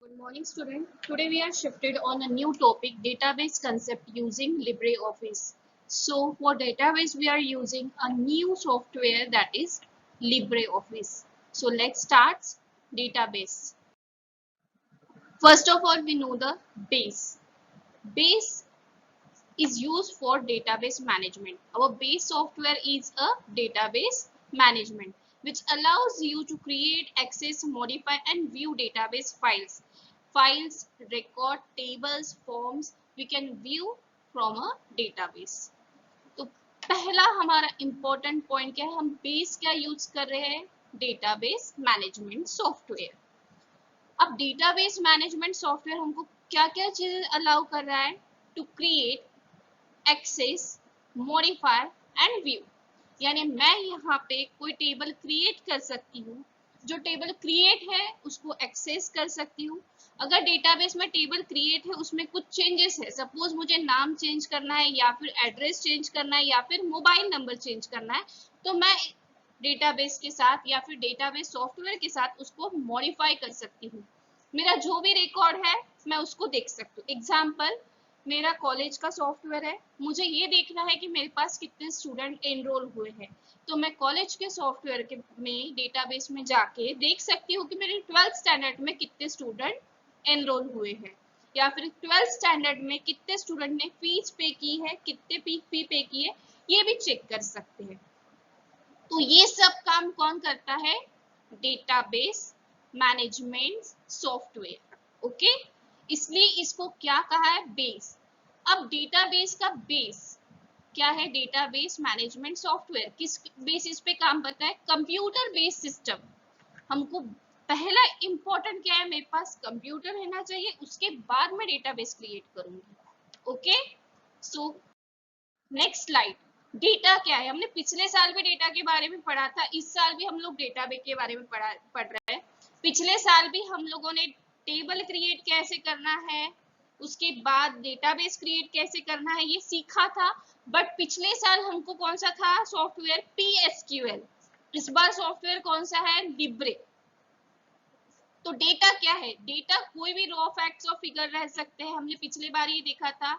Good morning, student. Today we are shifted on a new topic, database concept using LibreOffice. So for database, we are using a new software that is LibreOffice. So let's start database. First of all, we know the base. Base is used for database management. Our base software is a database management which allows you to create, access, modify and view database files, record, tables, forms we can view from a database. तो पहला हमारा important point क्या है, हम base क्या use कर रहे हैं, database management software. अब database management software हमको क्या क्या चीजें अलाउ कर रहा है, to create, access, modify and view. यानी मैं यहाँ पे कोई टेबल क्रिएट कर सकती हूँ, जो टेबल क्रिएट है उसको एक्सेस कर सकती हूँ. अगर डेटाबेस में टेबल क्रिएट है उसमें कुछ चेंजेस है, सपोज मुझे नाम चेंज करना है या फिर एड्रेस चेंज करना है या फिर मोबाइल नंबर चेंज करना है, तो मैं डेटाबेस के साथ या फिर डेटाबेस सॉफ्टवेयर के साथ उसको मॉडिफाई कर सकती हूँ. मेरा जो भी रिकॉर्ड है मैं उसको देख सकती हूँ. एग्जाम्पल, मेरा कॉलेज का सॉफ्टवेयर है, मुझे ये देखना है कि मेरे पास कितने स्टूडेंट एनरोल हुए हैं, तो मैं कॉलेज के सॉफ्टवेयर के में डेटाबेस में जाके देख सकती हूँ कि मेरे 12th स्टैंडर्ड में कितने स्टूडेंट एनरोल हुए हैं, या फिर 12th स्टैंडर्ड में कितने स्टूडेंट ने फीस पे की है, कितने फी पे की है, ये भी चेक कर सकते हैं. तो ये सब काम कौन करता है, डेटाबेस मैनेजमेंट सॉफ्टवेयर. ओके, इसलिए इसको क्या कहा है, बेस. अब डेटाबेस का बेस क्या है, डेटाबेस मैनेजमेंट सॉफ्टवेयर किस बेसिस पे काम करता है, कंप्यूटर बेस्ड सिस्टम. हमको पहला इंपॉर्टेंट क्या है, मेरे पास कंप्यूटर रहना चाहिए, उसके बाद मैं डेटाबेस क्रिएट करूंगी. Okay, so next slide. Data क्या है, हमने पिछले साल भी डेटा के बारे में पढ़ा था, इस साल भी हम लोग डेटाबेस के बारे में पढ़ रहे हैं. पिछले साल भी हम लोगों ने टेबल क्रिएट कैसे करना है, उसके बाद डेटाबेस क्रिएट कैसे करना है ये सीखा था. बट पिछले साल हमको कौन सा था सॉफ्टवेयर, PSQL. इस बार सॉफ्टवेयर कौन सा है, लिब्रे. तो डेटा क्या है, डेटा कोई भी रॉ फैक्ट्स और फिगर रह सकते हैं, हमने पिछले बार ये देखा था.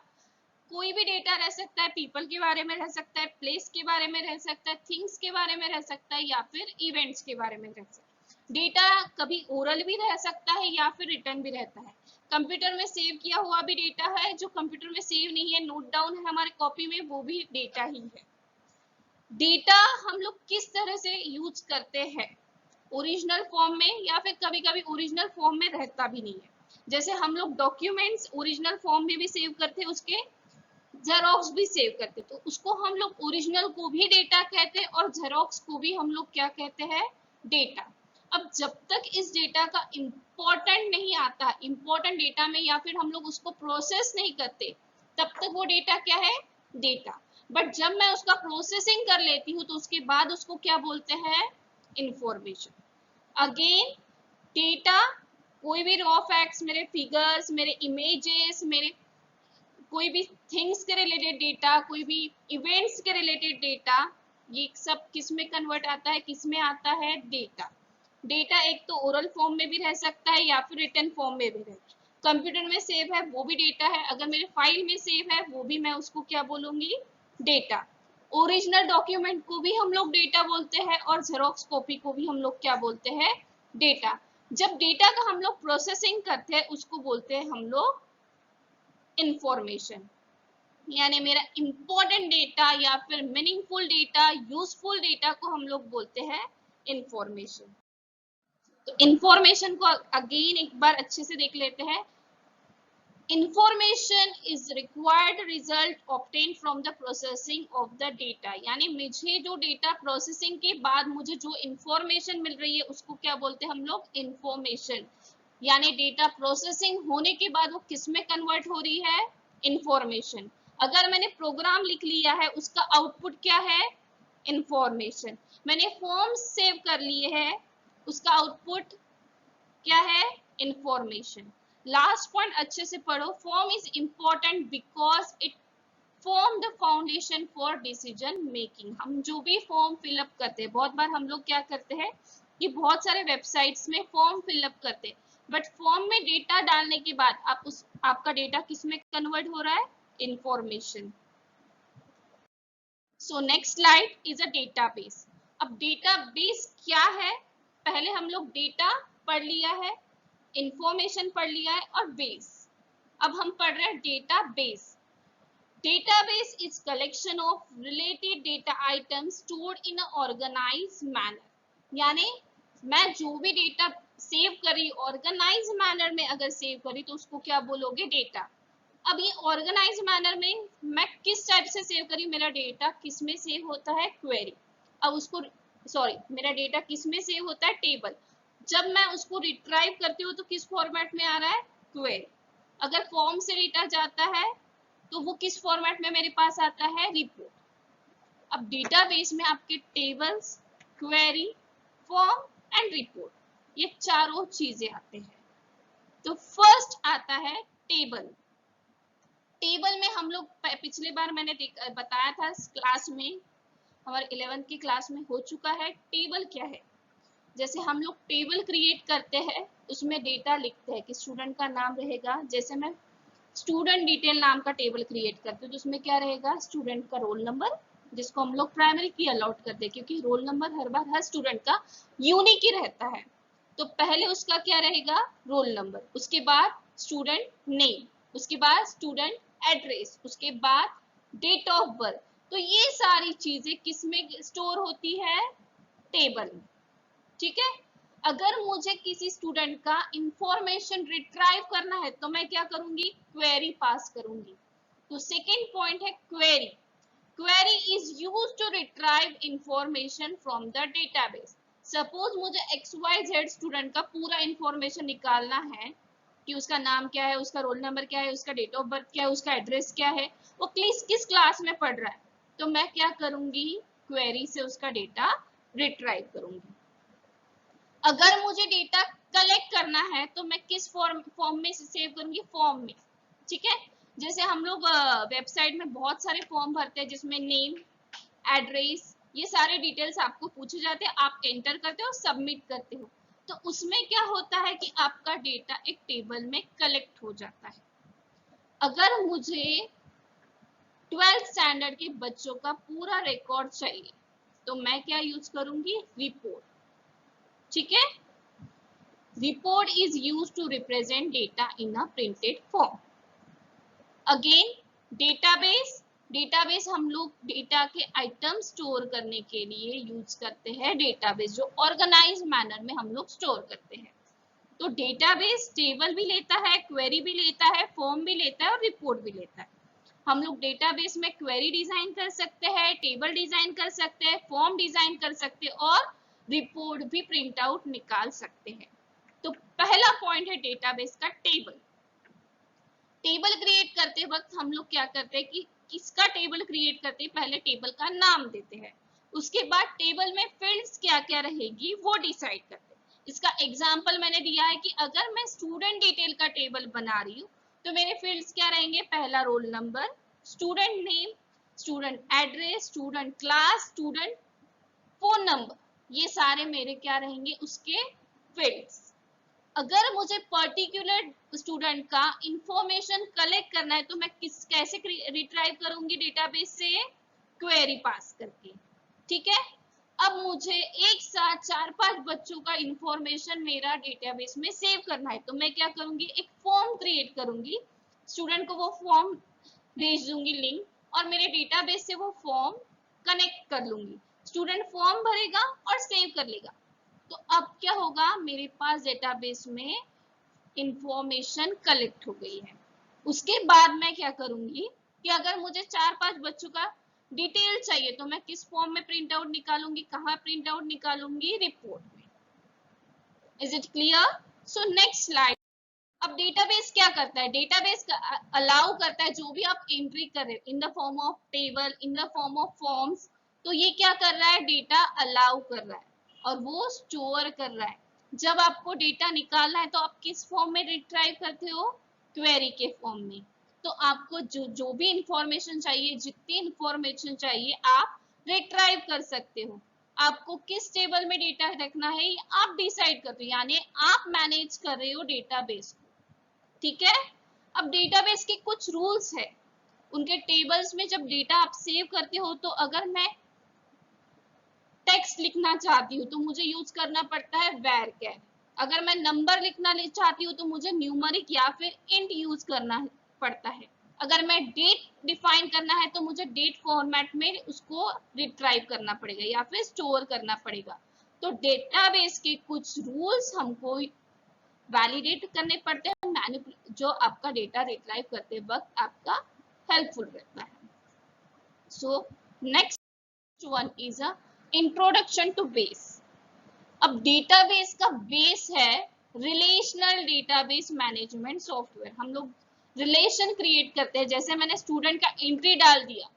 कोई भी डेटा रह सकता है, पीपल के बारे में रह सकता है, प्लेस के बारे में रह सकता है, थिंग्स के बारे में रह सकता है या फिर इवेंट्स के बारे में रह सकता है. डेटा कभी ओरल भी रह सकता है या फिर रिटर्न भी रहता है. कंप्यूटर में सेव किया हुआ भी डेटा है, जो कंप्यूटर में सेव नहीं है, नोट डाउन है हमारे कॉपी में, वो भी डेटा ही है. डेटा हम लोग किस तरह से यूज करते हैं, ओरिजिनल फॉर्म में या फिर कभी कभी ओरिजिनल फॉर्म में रहता भी नहीं है. जैसे हम लोग डॉक्यूमेंट्स ओरिजिनल फॉर्म में भी सेव करते हैं, उसके जेरोक्स भी सेव करते, तो उसको हम लोग ओरिजिनल को भी डेटा कहते हैं और जेरोक्स को भी हम लोग क्या कहते हैं, डेटा. अब जब तक इस डेटा का इंपॉर्टेंट नहीं आता, इंपॉर्टेंट डेटा में या फिर हम लोग उसको प्रोसेस नहीं करते, तब तक वो डेटा क्या है, डेटा. बट जब मैं उसका प्रोसेसिंग कर लेती हूँ तो उसके बाद उसको क्या बोलते हैं, इंफॉर्मेशन. अगेन डेटा, कोई भी रॉ फैक्ट्स, मेरे फिगर्स, मेरे इमेजेस, मेरे कोई भी थिंग्स के रिलेटेड डेटा, कोई भी इवेंट्स के रिलेटेड डेटा, ये सब किस में कन्वर्ट आता है, किस में आता है, डेटा. डेटा एक तो ओरल फॉर्म में भी रह सकता है या फिर रिटन फॉर्म में भी रह. कंप्यूटर में सेव है वो भी डेटा है, अगर मेरे फाइल में सेव है वो भी मैं उसको क्या बोलूंगी, डेटा. ओरिजिनल डॉक्यूमेंट को भी हम लोग डेटा बोलते हैं और जेरोक्स कॉपी को भी हम लोग क्या बोलते हैं, डेटा. जब डेटा का हम लोग प्रोसेसिंग करते हैं उसको बोलते हैं हम लोग इंफॉर्मेशन. यानी मेरा इंपॉर्टेंट डेटा या फिर मीनिंगफुल डेटा, यूजफुल डेटा को हम लोग बोलते हैं इंफॉर्मेशन. तो इंफॉर्मेशन को अगेन एक बार अच्छे से देख लेते हैं. Information is required result obtain from the processing of the data. यानी मुझे जो डेटा प्रोसेसिंग के बाद मुझे जो इंफॉर्मेशन मिल रही है उसको क्या बोलते हैं हम लोग, इंफॉर्मेशन. यानी डेटा प्रोसेसिंग होने के बाद वो किस में कन्वर्ट हो रही है, इंफॉर्मेशन. अगर मैंने प्रोग्राम लिख लिया है उसका आउटपुट क्या है, इंफॉर्मेशन. मैंने फॉर्म सेव कर लिए है, उसका आउटपुट क्या है, इंफॉर्मेशन. लास्ट पॉइंट अच्छे से पढ़ो. Form is important because it form the foundation for decision making. हम जो भी फॉर्म फिलअप करते हैं, बहुत बार हम लोग क्या करते हैं कि बहुत सारे वेबसाइट्स में फॉर्म फिलअप करते हैं. बट फॉर्म में डेटा डालने के बाद आपका डेटा किस में कन्वर्ट हो रहा है, information. So next slide is a database. अब डेटाबेस क्या है, पहले हम लोग डेटा पढ़ लिया है, इंफॉर्मेशन पढ़ लिया है और बेस। अब हम पढ़ रहे हैं database. Database is collection of related data items stored in a organized manner। यानी मैं जो भी डेटा सेव करी ऑर्गेनाइज मैनर में अगर सेव करी तो उसको क्या बोलोगे, डेटा। अब ये ऑर्गेनाइज मैनर में मैं किस टाइप से सेव करी, मेरा डेटा किस में सेव होता है, क्वेरी। अब उसको मेरा डेटा किस में सेव होता है, टेबल। जब मैं उसको रिट्राइव करती हूँ तो किस फॉर्मेट में आ रहा है, क्वेरी। अगर फॉर्म से डेटा जाता है तो वो किस फॉर्मेट में मेरे पास आता है, रिपोर्ट। अब डेटाबेस में आपके tables, query, form and report, ये चारों चीजें आते हैं। तो फर्स्ट आता है टेबल। टेबल में हम लोग पिछले बार मैंने बताया था क्लास में, हमारे 11th की क्लास में हो चुका है। टेबल क्या है, जैसे हम लोग टेबल क्रिएट करते हैं उसमें डेटा लिखते हैं कि स्टूडेंट का नाम रहेगा। जैसे मैं स्टूडेंट डिटेल नाम का टेबल क्रिएट करते हो तो उसमें क्या रहेगा, स्टूडेंट का रोल नंबर, जिसको हम लोग प्राइमरी की अलॉट करते हैं क्योंकि रोल नंबर हर बार हर स्टूडेंट का यूनिक ही रहता है। तो पहले उसका क्या रहेगा, रोल नंबर, उसके बाद स्टूडेंट नेम, उसके बाद स्टूडेंट एड्रेस, उसके बाद डेट ऑफ बर्थ। तो ये सारी चीजें किसमें स्टोर होती है, टेबल में। ठीक है। अगर मुझे किसी स्टूडेंट का इंफॉर्मेशन रिट्राइव करना है तो मैं क्या करूंगी, क्वेरी पास करूंगी। तो सेकेंड पॉइंट है query. Query is used to retrieve information from the database. Suppose मुझे XYZ स्टूडेंट का पूरा इंफॉर्मेशन निकालना है कि उसका नाम क्या है, उसका रोल नंबर क्या है, उसका डेट ऑफ बर्थ क्या है, उसका एड्रेस क्या है, वो किस क्लास में पढ़ रहा है, तो मैं क्या करूंगी, क्वेरी से उसका डेटा रिट्राइव करूंगी। अगर मुझे डेटा कलेक्ट करना है तो मैं किस फॉर्म में सेव करूंगी, फॉर्म में। ठीक है। जैसे हम लोग वेबसाइट में बहुत सारे फॉर्म भरते हैं जिसमें नेम, एड्रेस, ये सारे डिटेल्स आपको पूछे जाते हैं, आप एंटर करते हो, सबमिट करते हो। तो उसमें क्या होता है कि आपका डेटा एक टेबल में कलेक्ट हो जाता है। अगर मुझे 12th स्टैंडर्ड के बच्चों का पूरा रिकॉर्ड चाहिए तो मैं क्या यूज करूंगी, रिपोर्ट। ठीक है। Report is used to represent data in a printed form. Again, database. Database हम लोग डेटा के आइटम स्टोर करने के लिए यूज करते हैं डेटाबेस, जो ऑर्गेनाइज मैनर में हम लोग स्टोर करते हैं। तो डेटाबेस टेबल भी लेता है, क्वेरी भी लेता है, फॉर्म भी लेता है और रिपोर्ट भी लेता है। हम लोग डेटाबेस में क्वेरी डिजाइन कर सकते हैं, टेबल डिजाइन कर सकते हैं, फॉर्म डिजाइन कर सकते हैं और रिपोर्ट भी प्रिंट आउट निकाल सकते हैं। तो पहला पॉइंट है डेटाबेस का, टेबल। टेबल क्रिएट करते वक्त हम लोग क्या करते हैं कि किसका टेबल क्रिएट करते हैं, पहले टेबल का नाम देते हैं, उसके बाद टेबल में फील्ड्स क्या क्या रहेगी वो डिसाइड करते हैं। इसका एग्जांपल मैंने दिया है कि अगर मैं स्टूडेंट डिटेल का टेबल बना रही हूँ तो मेरे फील्ड्स क्या रहेंगे, पहला roll number, student name, student address, student class, student phone number, ये सारे मेरे क्या रहेंगे, उसके फील्ड्स। अगर मुझे पर्टिकुलर स्टूडेंट का इंफॉर्मेशन कलेक्ट करना है तो मैं कैसे रिट्राइव करूंगी, डेटाबेस से क्वेरी पास करके। ठीक है। अब मुझे एक साथ 4-5 बच्चों का इंफॉर्मेशन मेरा डेटाबेस में सेव करना है तो मैं क्या करूंगी, एक फॉर्म क्रिएट करूंगी, स्टूडेंट को वो फॉर्म भेज दूंगी लिंक, और मेरे डेटाबेस से वो फॉर्म कनेक्ट कर लूंगी। स्टूडेंट फॉर्म भरेगा और सेव कर लेगा। तो अब क्या होगा, मेरे पास डेटाबेस में इंफॉर्मेशन कलेक्ट हो गई है। उसके बाद मैं क्या करूंगी कि अगर मुझे 4-5 बच्चों का डिटेल चाहिए तो मैं किस फॉर्म में प्रिंट आउट निकालूंगी, कहाँ प्रिंट आउट निकालूंगी, रिपोर्ट में। Is it clear? So next slide. अब डेटाबेस क्या करता है, डेटाबेस अलाउ करता है जो भी आप एंट्री कर रहे हो in the form of table, in the form of forms, तो ये क्या कर रहा है, डेटा अलाउ कर रहा है और वो स्टोर कर रहा है। जब आपको डेटा निकालना है तो आप किस फॉर्म में रिट्राइव करते हो, क्वेरी के फॉर्म में। तो आपको जो भी इंफॉर्मेशन चाहिए, जितनी इंफॉर्मेशन चाहिए आप रिट्राइव कर सकते हो। आपको किस टेबल में डेटा रखना है ये आप डिसाइड करते हो, यानी आप मैनेज कर रहे हो डेटाबेस को, ठीक है। अब डेटाबेस के कुछ रूल्स है, उनके टेबल्स में जब डेटा आप सेव करते हो तो अगर मैं टेक्स्ट लिखना चाहती हूँ तो मुझे यूज करना पड़ता है varchar। अगर मैं नंबर लिखना चाहती हूँ तो मुझे न्यूमेरिक या फिर इंट यूज करना पड़ता है। अगर मैं डेट डिफाइन करना है तो मुझे डेट फॉर्मेट में उसको रिट्राइव करना पड़ेगा या फिर स्टोर करना पड़ेगा। तो डेटाबेस के कुछ रूल्स हमको वैलिडेट करने पड़ते हैं, जो आपका डेटा रिट्राइव करते वक्त आपका हेल्पफुल रहता है। So next one is a introduction to base. अब डेटाबेस का बेस है रिलेशनल डेटाबेस मैनेजमेंट सॉफ्टवेयर। हम लोग रिलेशन क्रिएट करते हैं, जैसे मैंने स्टूडेंट का एंट्री डाल दिया,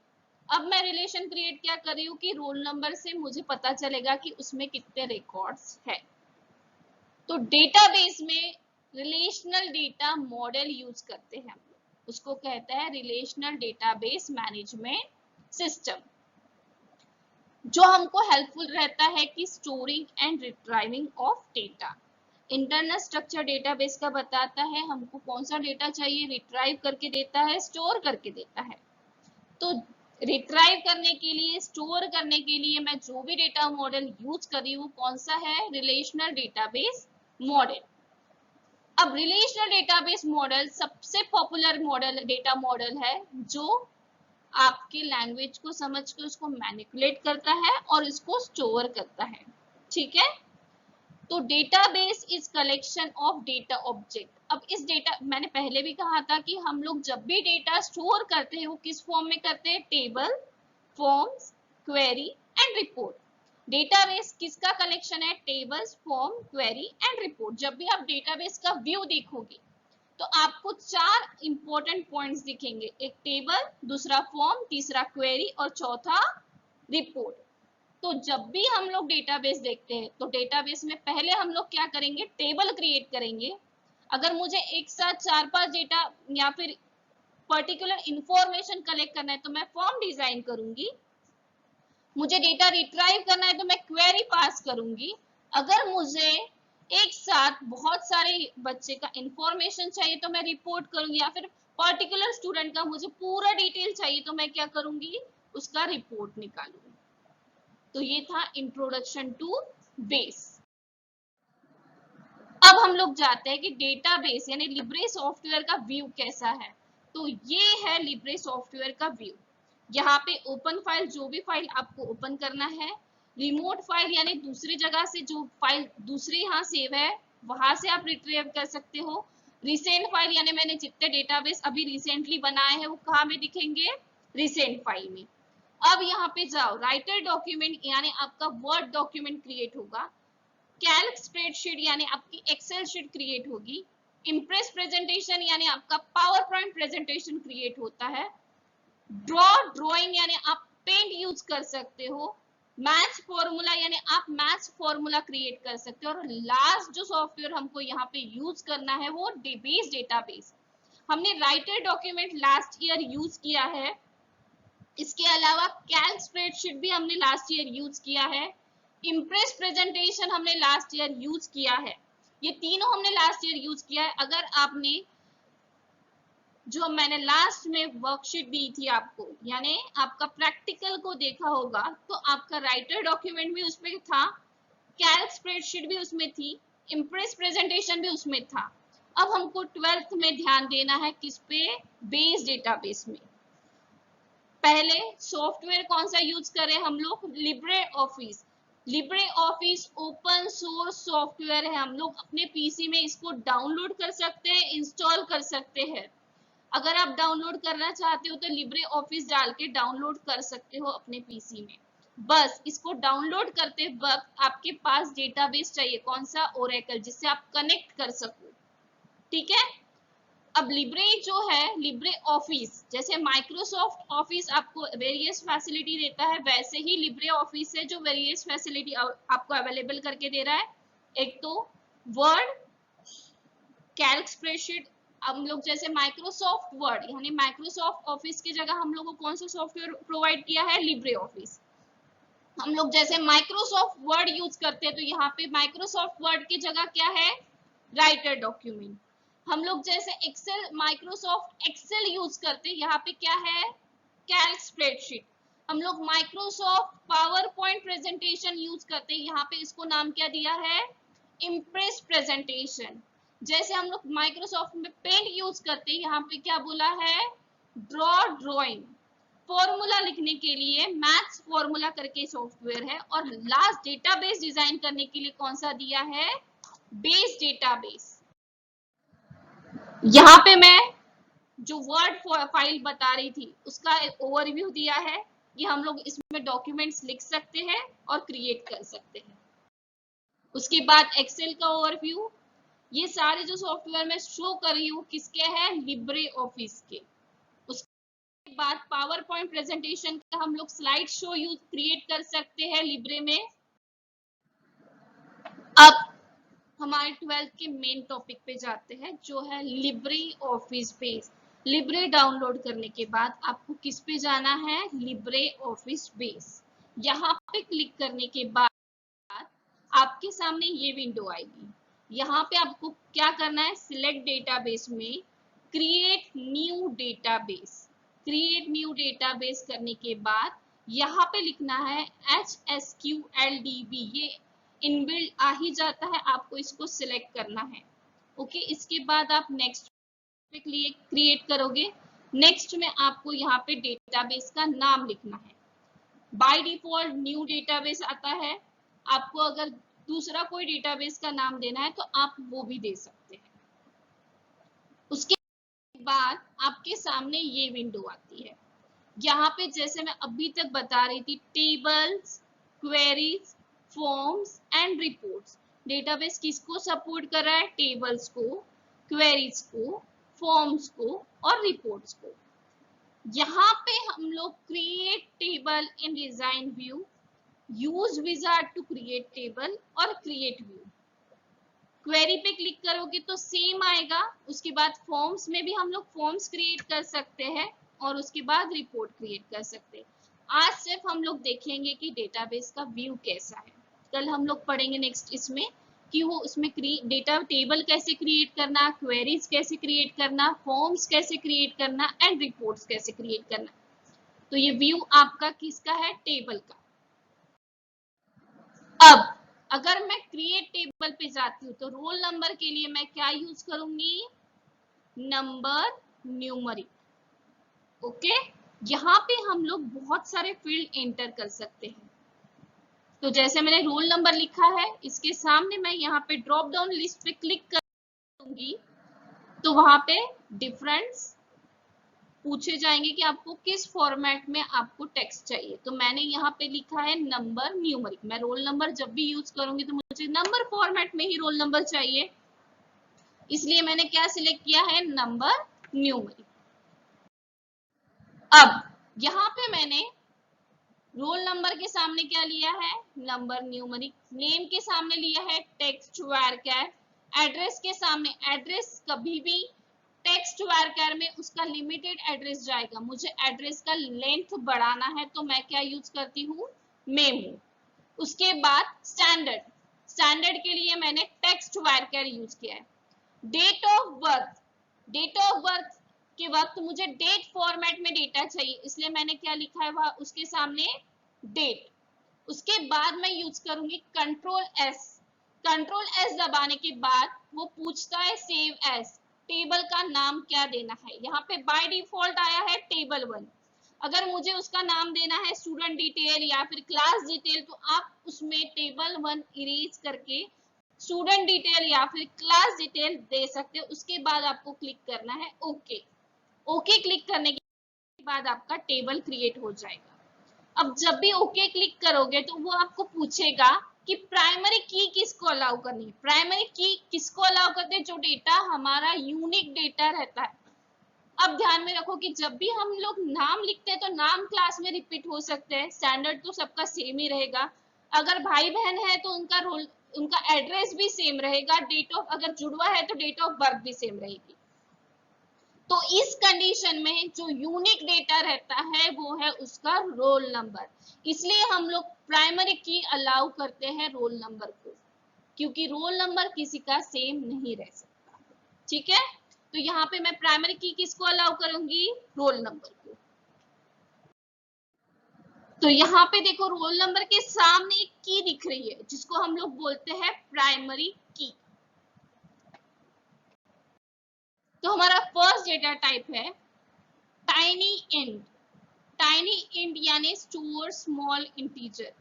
अब मैं रिलेशन क्रिएट क्या कर रही हूँ कि रोल नंबर से मुझे पता चलेगा कि उसमें कितने रिकॉर्ड्स है। तो डेटाबेस में रिलेशनल डेटा मॉडल यूज करते हैं, उसको कहते हैं रिलेशनल डेटाबेस मैनेजमेंट सिस्टम, जो हमको हेल्पफुल रहता है कि storing and retrieving of data. Internal structure database का बताता है हमको कौन सा डेटा चाहिए, रिट्राइव करके देता है, स्टोर करके देता है। तो रिट्राइव करने के लिए, स्टोर करने के लिए मैं जो भी डेटा मॉडल यूज कर रही हूँ कौन सा है, रिलेशनल डेटाबेस मॉडल। अब रिलेशनल डेटाबेस मॉडल सबसे पॉपुलर मॉडल डेटा मॉडल है जो आपके लैंग्वेज को समझ के उसको मैनिपुलेट करता है और इसको स्टोर करता है, ठीक है। तो database is collection of data object. अब इस डेटा, मैंने पहले भी कहा था कि हम लोग जब भी डेटा स्टोर करते हैं वो किस फॉर्म में करते हैं, table, forms, query and report. Database किसका कलेक्शन है, tables, form, query and report. जब भी आप डेटाबेस का व्यू देखोगे तो आपको 4 इंपॉर्टेंट पॉइंट्स दिखेंगे, एक टेबल, दूसरा फॉर्म, तीसरा क्वेरी और चौथा रिपोर्ट। तो जब भी हम लोग डेटाबेस देखते हैं तो डेटाबेस में पहले हम लोग क्या करेंगे, टेबल क्रिएट करेंगे। अगर मुझे एक साथ 4-5 डेटा या फिर पर्टिकुलर इंफॉर्मेशन कलेक्ट करना है तो मैं फॉर्म डिजाइन करूंगी। मुझे डेटा रिट्राइव करना है तो मैं क्वेरी पास करूंगी। अगर मुझे एक साथ बहुत सारे बच्चे का इंफॉर्मेशन चाहिए तो मैं रिपोर्ट करूंगी, या फिर पर्टिकुलर स्टूडेंट का मुझे पूरा डिटेल चाहिए तो मैं क्या करूंगी, उसका रिपोर्ट निकालूंगी। तो ये था इंट्रोडक्शन टू बेस। अब हम लोग जाते हैं कि डेटाबेस यानी लिब्रे सॉफ्टवेयर का व्यू कैसा है। तो ये है लिब्रे सॉफ्टवेयर का व्यू। यहाँ पे ओपन फाइल, जो भी फाइल आपको ओपन करना है, रिमोट फाइल यानी दूसरी जगह से जो फाइल दूसरे यहाँ सेव है वहां से आप रिट्रीव कर सकते हो। रिसेंट फाइल यानी मैंने जितने डेटाबेस अभी रिसेंटली बनाए हैं वो कहाँ में दिखेंगे, रिसेंट फाइल में। अब यहाँ पे जाओ, राइटर डॉक्यूमेंट यानी आपका वर्ड डॉक्यूमेंट क्रिएट होगा, कैल्क स्प्रेडशीट यानी आपकी एक्सेल शीट क्रिएट होगी, इम्प्रेस प्रेजेंटेशन यानी आपका पावर पॉइंट प्रेजेंटेशन क्रिएट होता है, ड्राइंग यानी आप पेंट यूज कर सकते हो, मैथ्स फॉर्मूला यानी आप मैथ्स फॉर्मूला क्रिएट कर सकते हो, और लास्ट जो सॉफ्टवेयर हमको यहाँ पे यूज करना है वो बेस डेटाबेस। हमने writer document last year use किया है, इसके अलावा कैल्क स्प्रेडशीट भी हमने लास्ट ईयर यूज किया है, इम्प्रेस प्रेजेंटेशन हमने लास्ट ईयर यूज किया है। ये तीनों हमने लास्ट ईयर यूज किया है। अगर आपने जो मैंने लास्ट में वर्कशीट दी थी आपको, यानी आपका प्रैक्टिकल को देखा होगा, तो आपका राइटर डॉक्यूमेंट भी उसमें था, कैल्क स्प्रेडशीट भी उसमें थी, इम्प्रेस प्रेजेंटेशन भी उसमें था। अब हमको 12th में ध्यान देना है किस पे, बेस डेटाबेस में। पहले सॉफ्टवेयर कौन सा यूज करें हम लोग, Libre office. Libre office open source software है, हम लोग अपने पीसी में इसको डाउनलोड कर सकते हैं, इंस्टॉल कर सकते हैं। अगर आप डाउनलोड करना चाहते हो तो लिब्रे ऑफिस डाल के डाउनलोड कर सकते हो अपने पीसी में। बस इसको डाउनलोड करते वक्त आपके पास डेटाबेस चाहिए, कौन सा, ओरेकल, जिससे आप कनेक्ट कर सको, ठीक है। अब लिब्रे जो है, लिब्रे ऑफिस, जैसे माइक्रोसॉफ्ट ऑफिस आपको वेरियस फैसिलिटी देता है, वैसे ही लिब्रे ऑफिस है जो वेरियस फैसिलिटी आपको अवेलेबल करके दे रहा है। एक तो वर्ड, कैल्क स्प्रेडशीट, हम लोग जैसे माइक्रोसॉफ्ट वर्ड यानी माइक्रोसॉफ्ट ऑफिस की जगह हम लोग को कौन सा सॉफ्टवेयर प्रोवाइड किया है, लिब्रे ऑफिस। हम लोग जैसे माइक्रोसॉफ्ट वर्ड यूज करते हैं तो यहाँ पे माइक्रोसॉफ्ट वर्ड की जगह क्या है, राइटर डॉक्यूमेंट। हम लोग जैसे एक्सेल, माइक्रोसॉफ्ट एक्सेल यूज करते हैं, यहाँ पे क्या है, कैल्क स्प्रेडशीट। हम लोग Microsoft power point presentation use करते हैं, यहाँ पे इसको नाम क्या दिया है, इम्प्रेस प्रेजेंटेशन। जैसे हम लोग माइक्रोसॉफ्ट में पेंट यूज करते हैं, यहाँ पे क्या बोला है, ड्रॉ ड्रॉइंग। फॉर्मूला लिखने के लिए मैथ्स फॉर्मूला करके सॉफ्टवेयर है, और लास्ट डेटाबेस डिजाइन करने के लिए कौन सा दिया है, बेस डेटाबेस। यहाँ पे मैं जो वर्ड फाइल बता रही थी उसका एक ओवरव्यू दिया है कि हम लोग इसमें डॉक्यूमेंट्स लिख सकते हैं और क्रिएट कर सकते हैं। उसके बाद एक्सेल का ओवरव्यू, ये सारे जो सॉफ्टवेयर मैं शो कर रही हूँ किसके हैं, लिब्रे ऑफिस के। उसके बाद पावर पॉइंट प्रेजेंटेशन का हम लोग स्लाइड शो यूज क्रिएट कर सकते हैं लिब्रे में। अब हमारे 12th के मेन टॉपिक पे जाते हैं जो है Libre office base. Libre download करने के बाद आपको किस पे जाना है, लिब्रे ऑफिस बेस। यहाँ पे क्लिक करने के बाद आपके सामने ये विंडो आएगी। यहाँ पे आपको क्या करना है, सिलेक्ट डेटाबेस में create new database. Create new database करने के बाद यहाँ पे लिखना है HSQLDB, ये इनबिल्ड आ ही जाता है, आपको इसको सिलेक्ट करना है। ओके, इसके बाद आप नेक्स्ट पे क्रिएट करोगे। नेक्स्ट में आपको यहाँ पे डेटाबेस का नाम लिखना है। बाय डिफॉल्ट न्यू डेटाबेस आता है, आपको अगर दूसरा कोई डेटाबेस का नाम देना है तो आप वो भी दे सकते हैं। उसके बाद आपके सामने ये विंडो आती है। यहाँ पे जैसे मैं अभी तक बता रही थी, tables, queries, forms and reports. Database किसको सपोर्ट कर रहा है, टेबल्स को, क्वेरीज को, फॉर्म्स को और रिपोर्ट्स को। यहाँ पे हम लोग create table in design view, use wizard to create table और क्रिएट व्यू। क्वेरी पे क्लिक करोगे तो सेम आएगा। उसके बाद फॉर्म्स में भी हम लोग फॉर्म्स क्रिएट कर सकते हैं और उसके बाद रिपोर्ट क्रिएट कर सकते हैं। आज सिर्फ हम लोग देखेंगे कि डेटाबेस का व्यू कैसा है। कल हम लोग पढ़ेंगे नेक्स्ट इसमें कि वो उसमें डेटा टेबल कैसे क्रिएट करना, क्वेरीज कैसे क्रिएट करना, फॉर्म्स कैसे क्रिएट करना एंड रिपोर्ट्स कैसे क्रिएट करना। तो ये व्यू आपका किसका है, टेबल का। अब अगर मैं क्रिएट टेबल पे जाती हूँ तो रोल नंबर के लिए मैं क्या यूज करूंगी, नंबर न्यूमरिक। ओके, यहाँ पे हम लोग बहुत सारे फील्ड एंटर कर सकते हैं। तो जैसे मैंने रोल नंबर लिखा है, इसके सामने मैं यहाँ पे ड्रॉप डाउन लिस्ट पे क्लिक करूंगी तो वहां पे डिफरेंस पूछे जाएंगे कि आपको किस फॉर्मेट में आपको टेक्स्ट चाहिए। तो मैंने यहाँ पे लिखा है नंबर न्यूमरिक। मैं रोल नंबर जब भी यूज करूंगी तो मुझे नंबर फॉर्मेट में ही रोल नंबर चाहिए, इसलिए मैंने क्या सिलेक्ट किया है, नंबर न्यूमरिक। अब यहाँ पे मैंने रोल नंबर के सामने क्या लिया है, नंबर न्यूमरिक। नेम के सामने लिया है टेक्स्ट वारचर। एड्रेस के सामने, एड्रेस कभी भी टेक्स्ट वारचर में उसका लिमिटेड एड्रेस जाएगा। मुझे एड्रेस का लेंथ बढ़ाना है तो मैं क्या यूज करती हूँ, मेमो। उसके बाद स्टैंडर्ड, स्टैंडर्ड के लिए मैंने टेक्स्ट वारचर यूज किया है। Date of birth, date of birth के वक्त मुझे डेट फॉर्मेट में डेटा चाहिए, इसलिए मैंने क्या लिखा है वह उसके सामने डेट। उसके बाद मैं यूज करूंगी कंट्रोल एस। कंट्रोल एस दबाने के बाद वो पूछता है सेव एज, टेबल का नाम क्या देना है। यहाँ पे बाय डिफॉल्ट आया है टेबल 1। अगर मुझे उसका नाम देना है स्टूडेंट डिटेल या फिर क्लास डिटेल तो आप उसमें टेबल 1 इरेज करके स्टूडेंट डिटेल या फिर क्लास डिटेल दे सकते हो। उसके बाद आपको क्लिक करना है ओके। ओके क्लिक करने के बाद आपका टेबल क्रिएट हो जाएगा। अब जब भी ओके क्लिक करोगे तो वो आपको पूछेगा कि प्राइमरी की किसको अलाउ करनी है। प्राइमरी की किसको अलाउ करते हैं, जो डेटा हमारा यूनिक डेटा रहता है। अब ध्यान में रखो कि जब भी हम लोग नाम लिखते हैं तो नाम क्लास में रिपीट हो सकते हैं, स्टैंडर्ड तो सबका सेम ही रहेगा। अगर भाई बहन है तो उनका रोल, उनका एड्रेस भी सेम रहेगा। डेट ऑफ, अगर जुड़वा है तो डेट ऑफ बर्थ भी सेम रहेगी। तो इस कंडीशन में जो यूनिक डेटा रहता है वो है उसका रोल नंबर, इसलिए हम लोग प्राइमरी की अलाउ करते हैं रोल नंबर को, क्योंकि रोल नंबर किसी का सेम नहीं रह सकता। ठीक है, तो यहाँ पे मैं प्राइमरी की किसको अलाउ करूंगी, रोल नंबर को। तो यहाँ पे देखो रोल नंबर के सामने एक की दिख रही है जिसको हम लोग बोलते हैं प्राइमरी की। तो हमारा फर्स्ट डेटा टाइप है टाइनी इंट। टाइनी इंट यानी स्टोर स्मॉल इंटीजर,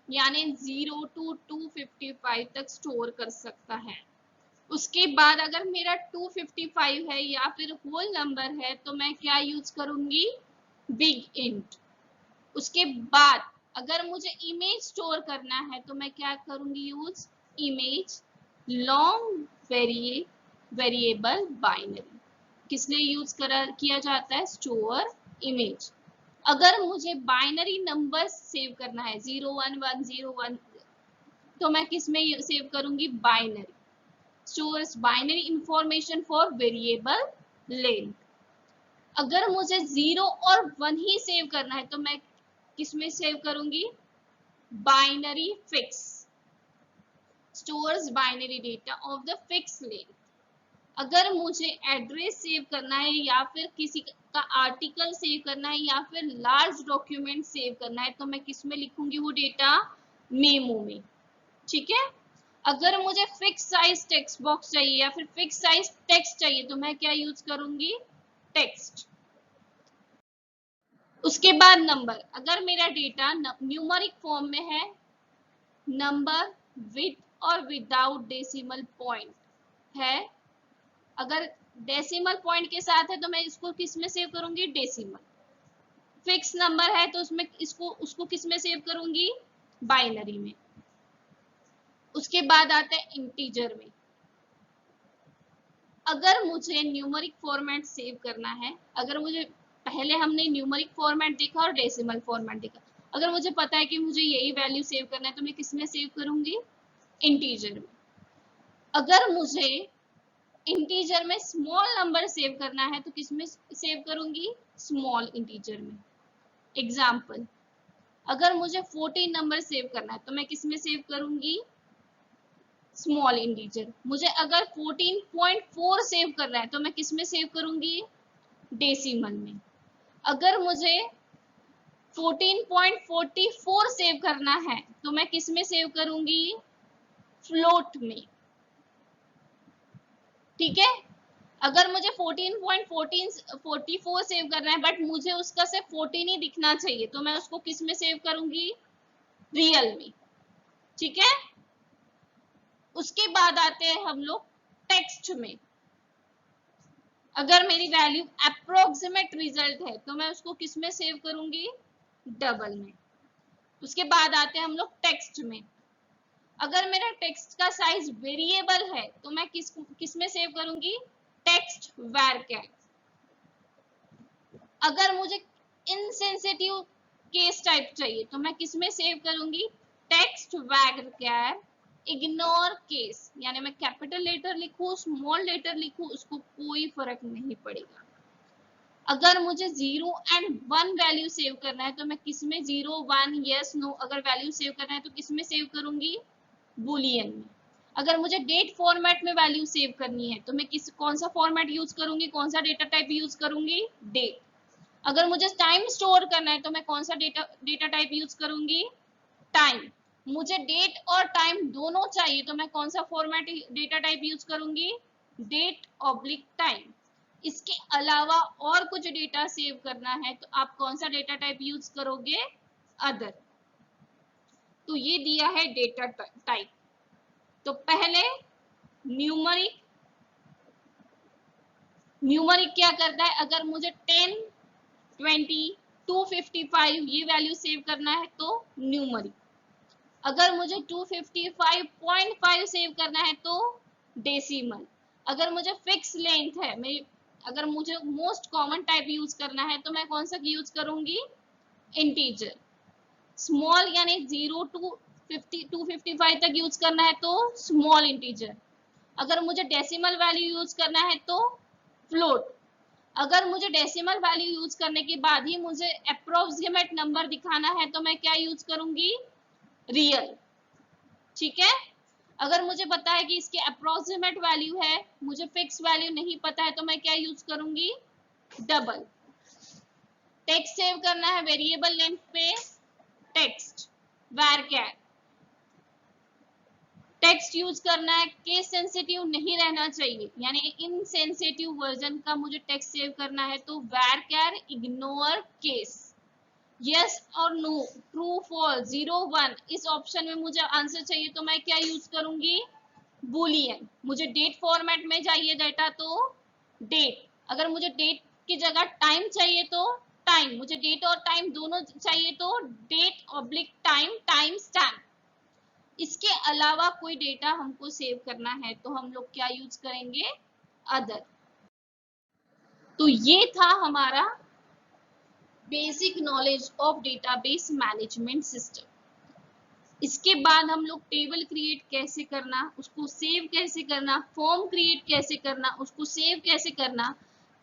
यानी 0 to 255 तक स्टोर कर सकता है। उसके बाद अगर मेरा 255 है या फिर होल नंबर है तो मैं क्या यूज करूंगी, बिग इंट। उसके बाद अगर मुझे इमेज स्टोर करना है तो मैं क्या करूंगी, use image long variable binary. किस लिए यूज किया जाता है, स्टोर इमेज। अगर मुझे बाइनरी नंबर सेव करना है 01101 तो मैं किस में सेव करूंगी, binary. Stores binary information for variable length. अगर मुझे 0 और 1 ही सेव करना है तो मैं किस में सेव करूंगी, binary fix. Stores binary data of the fix length. अगर मुझे एड्रेस सेव करना है या फिर किसी का आर्टिकल सेव करना है या फिर लार्ज डॉक्यूमेंट सेव करना है तो मैं किस में लिखूंगी वो डेटा, मेमो में। ठीक है, अगर मुझे फिक्स साइज टेक्स्ट बॉक्स चाहिए या फिर फिक्स साइज टेक्स्ट चाहिए तो मैं क्या यूज करूंगी, टेक्स्ट। उसके बाद नंबर, अगर मेरा डेटा न्यूमेरिक फॉर्म में है, नंबर विद और विदाउट डेसिमल पॉइंट है। अगर डेसिमल पॉइंट के साथ है तो मैं इसको किस में सेव करूंगी, डेसिमल। फिक्स नंबर है तो उसमें उसको किस में सेव करूंगी, बाइनरी में। उसके बाद आता है इंटीजर में। अगर मुझे न्यूमेरिक फॉर्मेट सेव करना है, अगर मुझे पहले हमने न्यूमेरिक फॉर्मेट देखा और डेसिमल फॉर्मेट देखा, अगर मुझे पता है कि मुझे यही वैल्यू सेव करना है तो मैं किस में सेव करूंगी, इंटीजर में। अगर मुझे इंटीजर में स्मॉल नंबर सेव करना है तो किस में सेव करूंगी, स्मॉल इंटीजर में। एग्जाम्पल, अगर मुझे 14 नंबर सेव करना है तो मैं किस में सेव करूंगी, स्मॉल इंटीजर। मुझे अगर 14.4 सेव करना है तो मैं किस में सेव करूंगी, डेसिमल में। अगर मुझे 14.44 सेव करना है तो मैं किस में सेव करूंगी, फ्लोट में। ठीक है, अगर मुझे 14.44 सेव करना है बट मुझे उसका सिर्फ 14 ही दिखना चाहिए तो मैं उसको किस में सेव करूंगी, रियल में। ठीक है, उसके बाद आते हैं हम लोग टेक्स्ट में। अगर मेरी वैल्यू अप्रोक्सीमेट रिजल्ट है तो मैं उसको किस में सेव करूंगी, डबल में। उसके बाद आते हैं हम लोग टेक्स्ट में। अगर मेरा टेक्स्ट का साइज वेरिएबल है तो मैं किस में सेव करूंगी, टेक्स्ट varchar। अगर मुझे इनसेंसिटिव केस टाइप चाहिए तो मैं किस में सेव करूंगी, टेक्स्ट varchar इग्नोर केस। यानी मैं कैपिटल लेटर लिखूं स्मॉल लेटर लिखूं उसको कोई फर्क नहीं पड़ेगा। अगर मुझे 0 एंड 1 वैल्यू सेव करना है तो मैं किस में, 0 1 यस नो अगर वैल्यू सेव करना है तो किस में सेव करूंगी, बुलियन में। अगर मुझे डेट फॉर्मेट में वैल्यू सेव करनी है तो मैं कौन सा फॉर्मेट यूज करूंगी, कौन सा डेटा टाइप यूज करूंगी, डेट। अगर मुझे टाइम स्टोर करना है तो मैं कौन सा डेटा टाइप यूज करूंगी, टाइम। मुझे डेट और टाइम दोनों चाहिए तो मैं कौन सा फॉर्मेट डेटा टाइप यूज करूंगी, डेट ऑब्लिक टाइम। इसके अलावा और कुछ डेटा सेव करना है तो आप कौन सा डेटा टाइप यूज करोगे, अदर। तो ये दिया है डेटा टाइप। तो पहले न्यूमरिक क्या करता है, अगर मुझे 10 20 255 ये वैल्यू सेव करना है तो न्यूमरिक। अगर मुझे 255.5 सेव करना है तो डेसिमल। अगर मुझे फिक्स लेंथ है, अगर मुझे मोस्ट कॉमन टाइप यूज करना है तो मैं कौन सा यूज करूंगी, इंटीजर। स्मॉल यानी 0 to 255 तक यूज करना है तो स्मॉल इंटीजर। अगर मुझे डेसिमल वैल्यू यूज करना है तो फ्लोट। अगर मुझे डेसिमल वैल्यू यूज करने के बाद ही मुझे अप्रोक्सीमेट नंबर दिखाना है तो मैं क्या यूज करूंगी, रियल। ठीक है, अगर मुझे पता है कि इसकी अप्रोक्सीमेट वैल्यू है, मुझे फिक्स वैल्यू नहीं पता है, तो मैं क्या यूज करूंगी, डबल। टेक्स्ट सेव करना है वेरिएबल लेंथ पे, टेक्स्ट varchar। टेक्स्ट यूज करना है, केस सेंसिटिव नहीं रहना चाहिए, यानी इनसेंसिटिव वर्जन का मुझे टेक्स्ट सेव करना है, तो varchar इग्नोर केस। यस और नो, ट्रू फॉल्स, 0 1 इस ऑप्शन में मुझे आंसर चाहिए, तो मैं क्या यूज करूंगी, बुलियन। मुझे डेट फॉर्मेट में चाहिए डाटा, तो डेट। अगर मुझे डेट की जगह टाइम चाहिए तो टाइम, मुझे डेट और टाइम दोनों चाहिए तो date oblique time, time stamp. इसके अलावा कोई डेटा हमको सेव करना है तो हम लोग क्या यूज करेंगे, अदर। तो ये था हमारा basic knowledge of database management system. इसके बाद हम लोग टेबल क्रिएट कैसे करना, उसको सेव कैसे करना, फॉर्म क्रिएट कैसे करना, उसको सेव कैसे करना,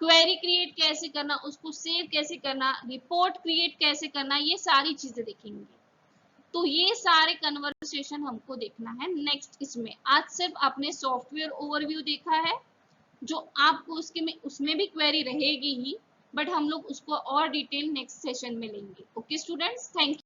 क्वेरी क्रिएट कैसे करना, उसको सेव कैसे करना, रिपोर्ट क्रिएट कैसे करना, ये सारी चीजें देखेंगे। तो ये सारे कन्वर्सेशन हमको देखना है नेक्स्ट इसमें। आज सिर्फ आपने सॉफ्टवेयर ओवरव्यू देखा है, जो आपको उसमें भी क्वेरी रहेगी ही, बट हम लोग उसको और डिटेल नेक्स्ट सेशन में लेंगे। Okay students, thank you.